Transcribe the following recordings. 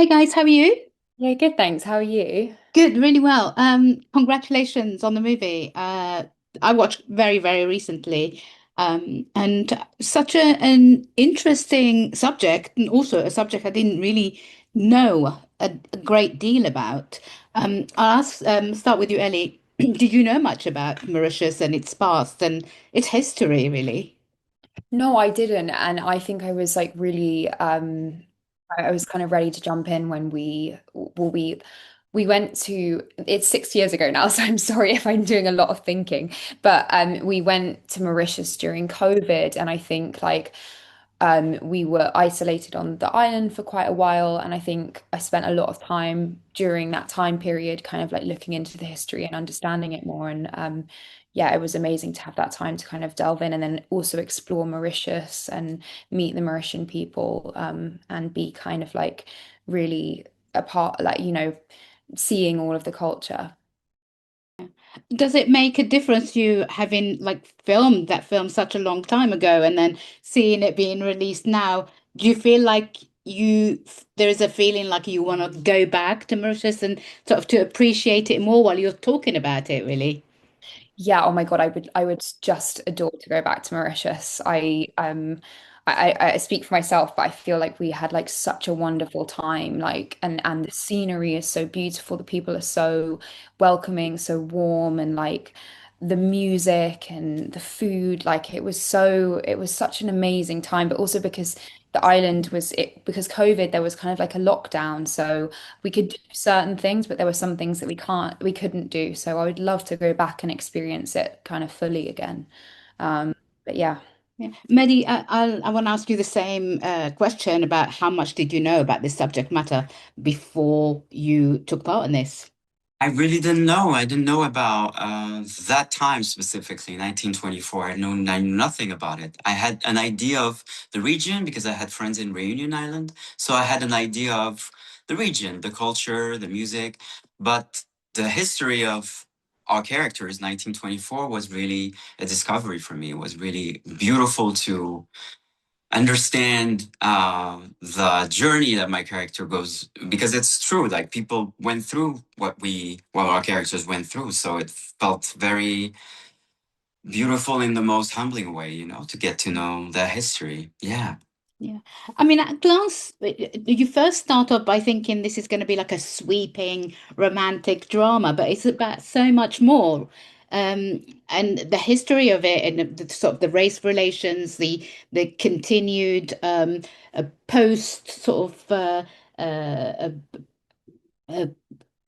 Hey guys, how are you? Yeah, good, thanks. How are you? Good, really well. Congratulations on the movie. I watched very recently, and such an interesting subject, and also a subject I didn't really know a great deal about. Start with you, Ellie. Did you know much about Mauritius and its past and its history, really? No, I didn't, and I think I was like really I was kind of ready to jump in when we went to it's 6 years ago now, so I'm sorry if I'm doing a lot of thinking, but we went to Mauritius during COVID, and I think like we were isolated on the island for quite a while, and I think I spent a lot of time during that time period kind of like looking into the history and understanding it more. And yeah, it was amazing to have that time to kind of delve in and then also explore Mauritius and meet the Mauritian people, and be kind of like really a part, like, seeing all of the culture. Does it make a difference you having like filmed that film such a long time ago and then seeing it being released now? Do you feel like there is a feeling like you want to go back to Mauritius and sort of to appreciate it more while you're talking about it, really? Yeah, oh my God, I would just adore to go back to Mauritius. I speak for myself, but I feel like we had like such a wonderful time, like, and the scenery is so beautiful, the people are so welcoming, so warm, and like the music and the food, like it was such an amazing time, but also because the island was it because COVID, there was kind of like a lockdown, so we could do certain things, but there were some things that we couldn't do. So I would love to go back and experience it kind of fully again. But yeah. Yeah. Mehdi, I want to ask you the same question about how much did you know about this subject matter before you took part in this? I really didn't know. I didn't know about that time specifically, 1924. I knew nothing about it. I had an idea of the region because I had friends in Reunion Island. So I had an idea of the region, the culture, the music. But the history of our characters, 1924, was really a discovery for me. It was really beautiful to understand the journey that my character goes, because it's true, like people went through what our characters went through, so it felt very beautiful in the most humbling way, to get to know the history. Yeah. Yeah. I mean, at glance, you first start off by thinking this is going to be like a sweeping romantic drama, but it's about so much more. And the history of it and the sort of the race relations, the continued post sort of uh, uh,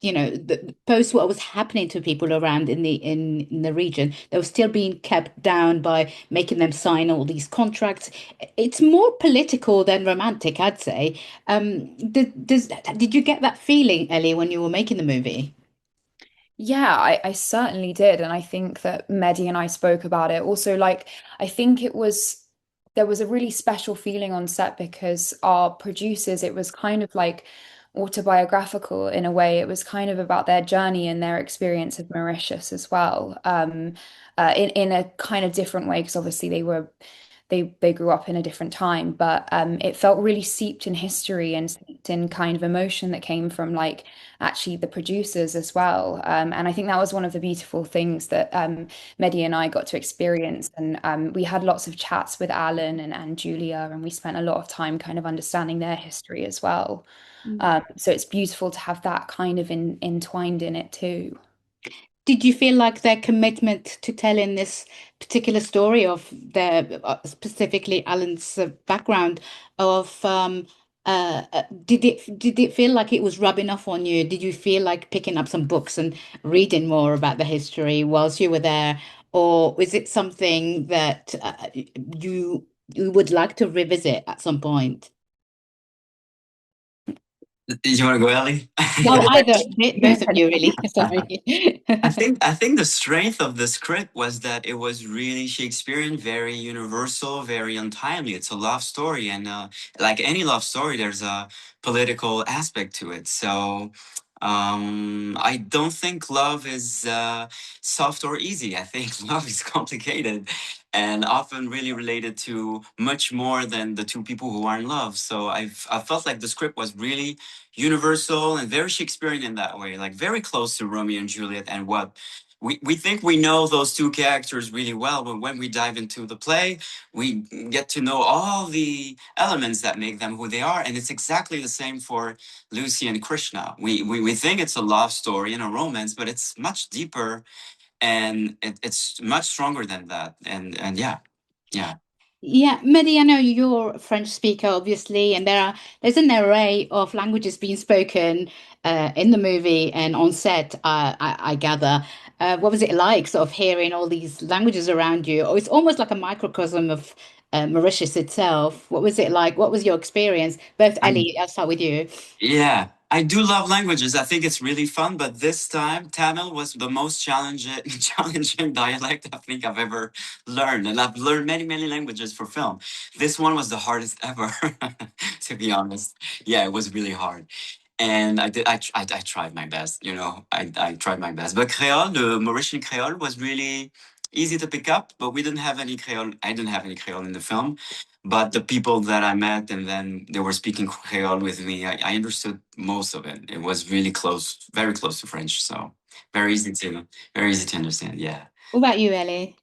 the post what was happening to people around in the region, they were still being kept down by making them sign all these contracts. It's more political than romantic, I'd say. Did you get that feeling, Ellie, when you were making the movie? Yeah, I certainly did. And I think that Mehdi and I spoke about it. Also, like, I think there was a really special feeling on set because our producers, it was kind of like autobiographical in a way. It was kind of about their journey and their experience of Mauritius as well. In a kind of different way, because obviously they grew up in a different time, but it felt really seeped in history and seeped in kind of emotion that came from like actually the producers as well. And I think that was one of the beautiful things that Mehdi and I got to experience. And we had lots of chats with Alan and Julia, and we spent a lot of time kind of understanding their history as well. So it's beautiful to have that kind of entwined in it too. Did you feel like their commitment to telling this particular story of their, specifically Alan's background of, did it feel like it was rubbing off on you? Did you feel like picking up some books and reading more about the history whilst you were there, or is it something that you would like to revisit at some point? You want to go, Ellie? Well, either both of you, really. Sorry. I think the strength of the script was that it was really Shakespearean, very universal, very untimely. It's a love story, and like any love story, there's a political aspect to it. So I don't think love is soft or easy. I think love is complicated and often really related to much more than the two people who are in love. So I felt like the script was really universal and very Shakespearean in that way, like very close to Romeo and Juliet and what. We think we know those two characters really well, but when we dive into the play, we get to know all the elements that make them who they are. And it's exactly the same for Lucy and Krishna. We think it's a love story and a romance, but it's much deeper and it's much stronger than that. And yeah, yeah. Yeah, Mehdi, I know you're a French speaker, obviously, and there's an array of languages being spoken in the movie and on set. I gather. What was it like, sort of hearing all these languages around you? Oh, it's almost like a microcosm of Mauritius itself. What was it like? What was your experience? Both Ellie, I'll start with you. Yeah, I do love languages. I think it's really fun, but this time Tamil was the most challenging challenging dialect I think I've ever learned. And I've learned many, many languages for film. This one was the hardest ever, to be honest. Yeah, it was really hard. And I tried my best, I tried my best. But Creole, the Mauritian Creole was really easy to pick up, but we didn't have any Creole. I didn't have any Creole in the film. But the people that I met and then they were speaking Creole with me, I understood most of it. It was really close, very close to French. So very easy to, very easy to understand. Yeah. What about you, Ellie?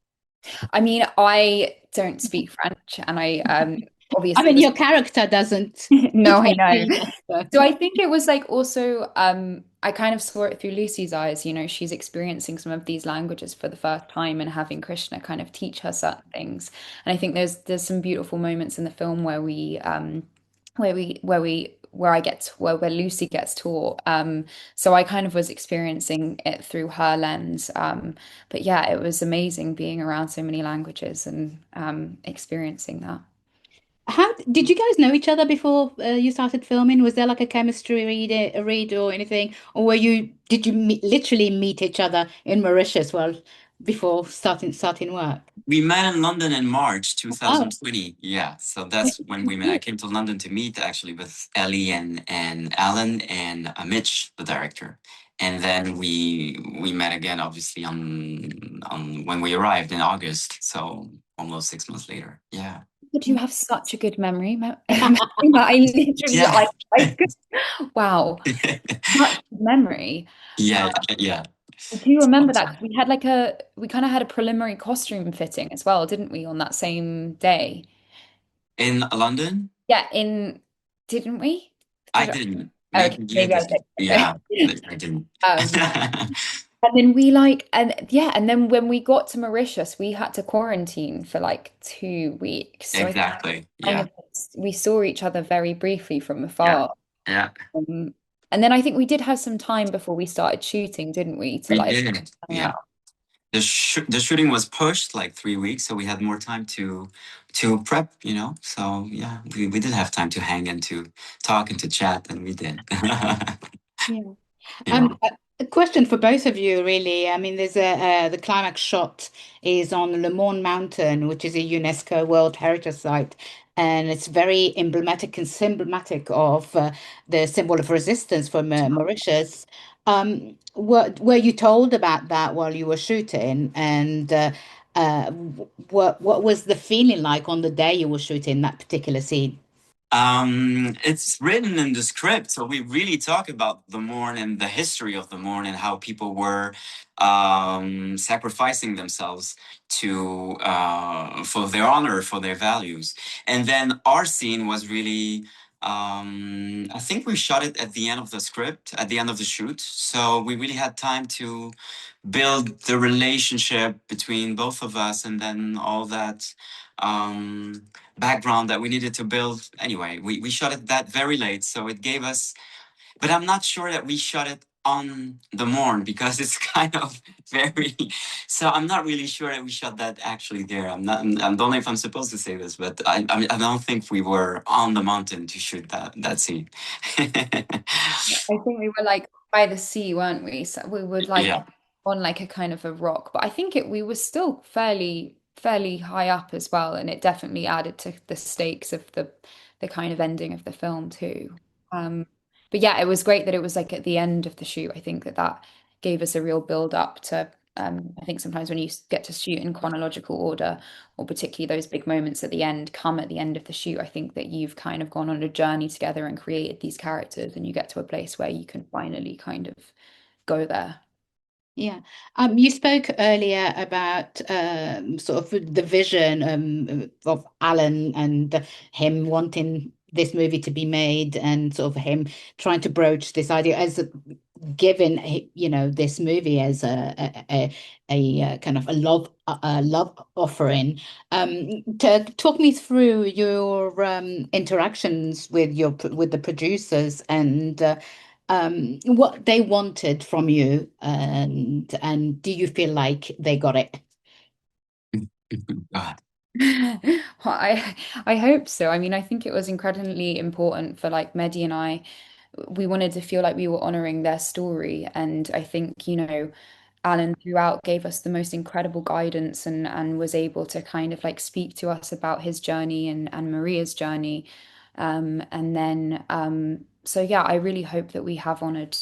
I mean, I don't speak French, and I I obviously mean, was your character doesn't no, I pretend know. either. So So. I think it was like also I kind of saw it through Lucy's eyes, she's experiencing some of these languages for the first time and having Krishna kind of teach her certain things. And I think there's some beautiful moments in the film where I get to, where Lucy gets taught. So I kind of was experiencing it through her lens. But yeah, it was amazing being around so many languages and experiencing that. How did you guys know each other before you started filming? Was there like a chemistry read or anything, or did you literally meet each other in Mauritius before starting work? We met in London in March Oh, 2020. Yeah. So that's when we met. I came to London to meet actually with Ellie and Alan and Mitch, the director. And then we met again, obviously, on when we arrived in August. So almost 6 months later. Yeah. But you have such a good memory. I literally, Yeah. wow, such good memory. Yeah. Yeah. Do you remember that? 'Cause we kind of had a preliminary costume fitting as well, didn't we, on that same day? In London? Yeah, didn't we? I Did I? didn't. Okay, Maybe you maybe I did. did. Yeah, I didn't. Um, and then and then when we got to Mauritius, we had to quarantine for like 2 weeks. So I think Exactly. kind Yeah. of we saw each other very briefly from Yeah. afar. Yeah. Um, and then I think we did have some time before we started shooting, didn't we? To We like did. hang Yeah. out. The shooting was pushed like 3 weeks, so we had more time to prep, So yeah, we did have time to hang and to talk and to chat, and we did. yeah. Yeah. A question for both of you, really. I mean, there's the climax shot is on Le Morne Mountain, which is a UNESCO World Heritage Site, and it's very emblematic and symbolic of the symbol of resistance for Mauritius. Were you told about that while you were shooting, and what was the feeling like on the day you were shooting that particular scene? It's written in the script, so we really talk about the Morne and the history of the Morne and how people were sacrificing themselves to for their honor, for their values. And then our scene was really, I think we shot it at the end of the script, at the end of the shoot. So we really had time to build the relationship between both of us, and then all that. Um, Background that we needed to build. Anyway, we shot it that very late, so it gave us. But I'm not sure that we shot it on the morn because it's kind of very. So I'm not really sure that we shot that actually there. I'm not. I don't know if I'm supposed to say this, but I don't think we were on the mountain to shoot that scene. I think we were like by the sea, weren't we? So we would like Yeah, on like a kind of a rock. But I think we were still fairly high up as well, and it definitely added to the stakes of the kind of ending of the film too. Um, But yeah, it was great that it was like at the end of the shoot. I think that that gave us a real build up to. I think sometimes when you get to shoot in chronological order, or particularly those big moments at the end, come at the end of the shoot, I think that you've kind of gone on a journey together and created these characters, and you get to a place where you can finally kind of go there. Yeah. You spoke earlier about sort of the vision of Alan and him wanting this movie to be made and sort of him trying to broach this idea as given this movie as a kind of a love offering. To talk me through your interactions with with the producers and what they wanted from you, and do you feel like they got it? God. Well, I hope so. I mean, I think it was incredibly important for like Mehdi and I. We wanted to feel like we were honoring their story, and I think, Alan throughout gave us the most incredible guidance and was able to kind of like speak to us about his journey and Maria's journey. And then so yeah, I really hope that we have honored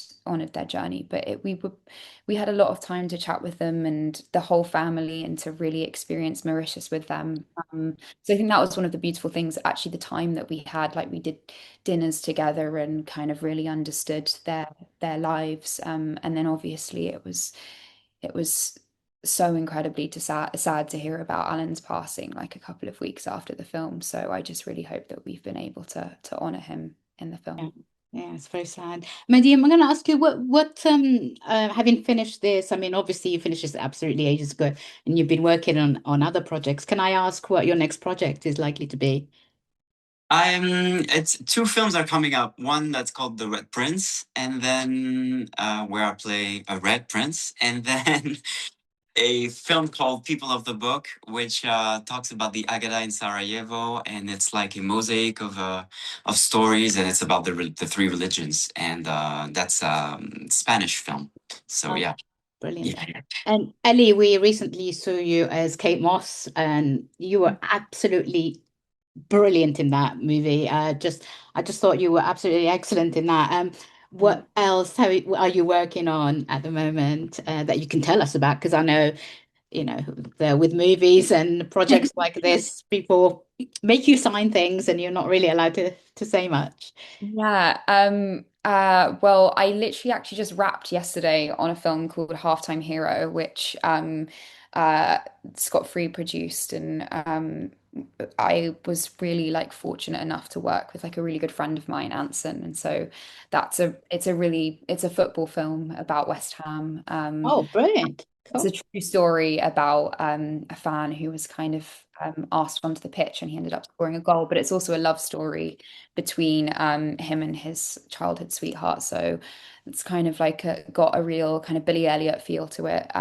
their journey. But we had a lot of time to chat with them and the whole family and to really experience Mauritius with them. So I think that was one of the beautiful things, actually, the time that we had, like we did dinners together and kind of really understood their lives. And then obviously it was so incredibly sad to hear about Alan's passing like a couple of weeks after the film. So I just really hope that we've been able to honor him in the Yeah, film. yeah, it's very sad. Mehdi, I'm going to ask you what having finished this, I mean, obviously you finished this absolutely ages ago, and you've been working on other projects. Can I ask what your next project is likely to be? It's two films are coming up. One that's called The Red Prince, and then where I play a Red Prince, and then a film called People of the Book, which talks about the Agada in Sarajevo, and it's like a mosaic of stories, and it's about the three religions, and that's Spanish film. So Oh, yeah, brilliant. yeah. And Ellie, we recently saw you as Kate Moss, and you were absolutely brilliant in that movie. I just thought you were absolutely excellent in that. What else are you working on at the moment that you can tell us about? Because I know, with movies and projects like this, people make you sign things and you're not really allowed to say much. Yeah. Well, I literally actually just wrapped yesterday on a film called Halftime Hero, which uh Scott Free produced, and I was really like fortunate enough to work with like a really good friend of mine, Anson. And so it's a football film about West Ham. Oh, brilliant. It's a Cool. true story about a fan who was kind of asked onto the pitch and he ended up scoring a goal. But it's also a love story between him and his childhood sweetheart. So it's kind of like got a real kind of Billy Elliot feel to it.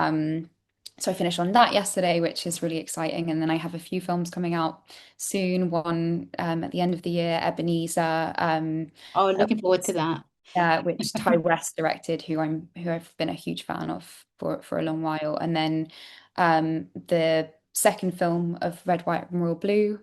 So I finished on that yesterday, which is really exciting. And then I have a few films coming out soon. One at the end of the year, Ebenezer. Oh, Uh, looking forward to that. which Ty West directed, who I've been a huge fan of for a long while. And then the second film of Red, White, and Royal Blue,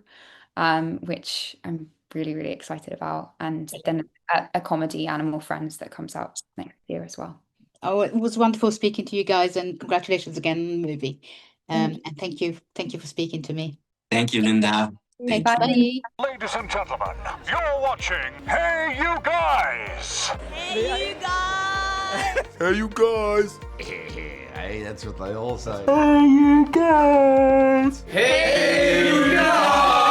which I'm really, really excited about. And then a comedy, Animal Friends, that comes out next year as well. Oh, it was wonderful speaking to you guys, and congratulations again on the movie. Thank And thank you for speaking to me. Thank you, Linda. you. Okay, Thank bye. you. Bye. Ladies and gentlemen, you're watching Hey You Guys! Hey, you guys! Hey, you guys! Hey, that's what they all say. Hey, you guys! Hey, you guys!